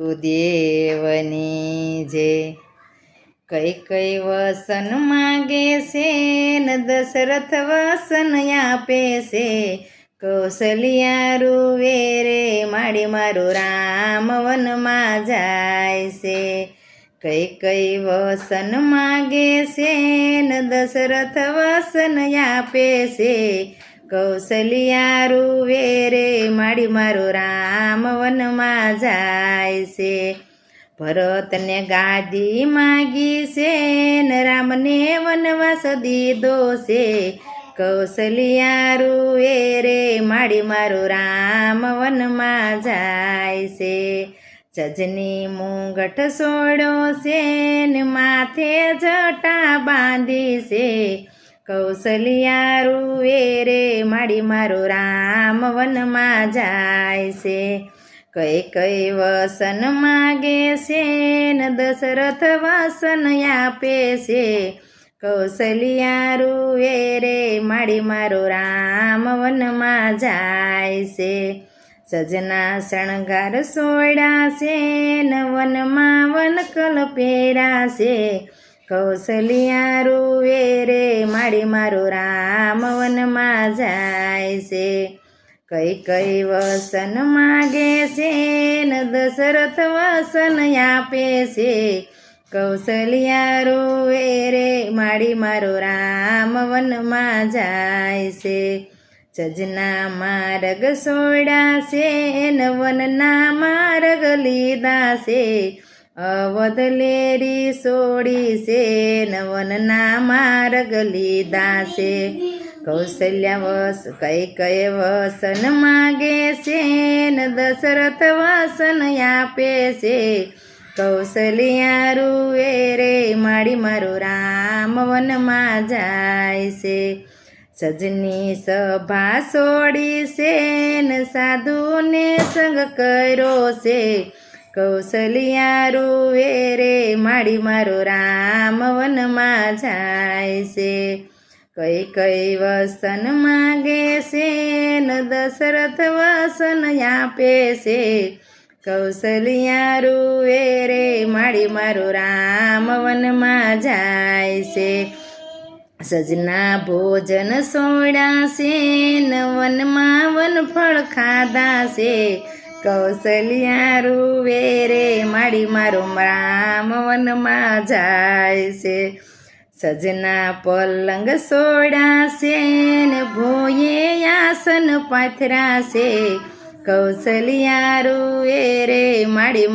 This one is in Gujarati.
દેવની જે કઈ કઈ વસન માગે છે ને દશરથ વસન આપે છે કૌશલ્યા રૂવે રે માડી મારું રામ વનમાં જાય છે કઈ કઈ વસન માગે છે ને દશરથ વસન આપે છે કૌશલ્યા રૂવે રે માડી મારું રામ વનમાં જાય છે ભરતને ગાદી માગી છે ને રામને વનવાસ દીધો છે કૌશલ્યા રૂવે રે માડી મારું રામ વનમાં જાય છે જજની મુંગઠ સોડો છે ને માથે જટા બાંધી છે કૌશલ્યા રૂવે રે માડી મારું રામ વનમાં જાય છે કઈ કઈ વસન માગે છે ને દશરથ વસન આપે છે કૌશલ્યા રૂવે રે માડી મારું રામ વનમાં જાય છે સજના શણગાર સોડા છે ને વનમાં વનકલ પહેરા છે કૌશલ્યા રૂવે રે માડી મારું રામ વનમાં જાય છે કઈ કઈ વસન માગે છે ને દશરથ વસન આપે છે કૌશલ્યા રૂવે રે માડી મારું રામ વનમાં જાય છે જજના માર્ગ સોડા છે ને વનના માર્ગ લીધા છે અવધ લેરી સોડી છે ને વનના માર્ગ લીધા છે કૌશલ્યા કઈ કઈ વસન માગે છે ને દશરથ વસન આપે છે કૌશલ્યા રૂવે રે માડી મારું રામ વનમાં જાય છે સજની સભા સોડી છે ને સાધુને સંગ કર્યો છે કૌશલ્યા રૂવે રે માડી મારું રામ વનમાં જાય છે કઈ કઈ વસન માગે છે ને દશરથ વસન આપે છે કૌશલ્યા રૂવે રે માડી મારું રામ વનમાં જાય છે સજના ભોજન સોડા છે ને વનમાં વનફળ ખાધા છે કૌશલ્યા રૂવે રે માડી મારું રામ વનમાં જાય છે સજના પલંગ સોડા છે ને ભોયે આસન પાથરા છે કૌશલ્યા રૂવે રે માડી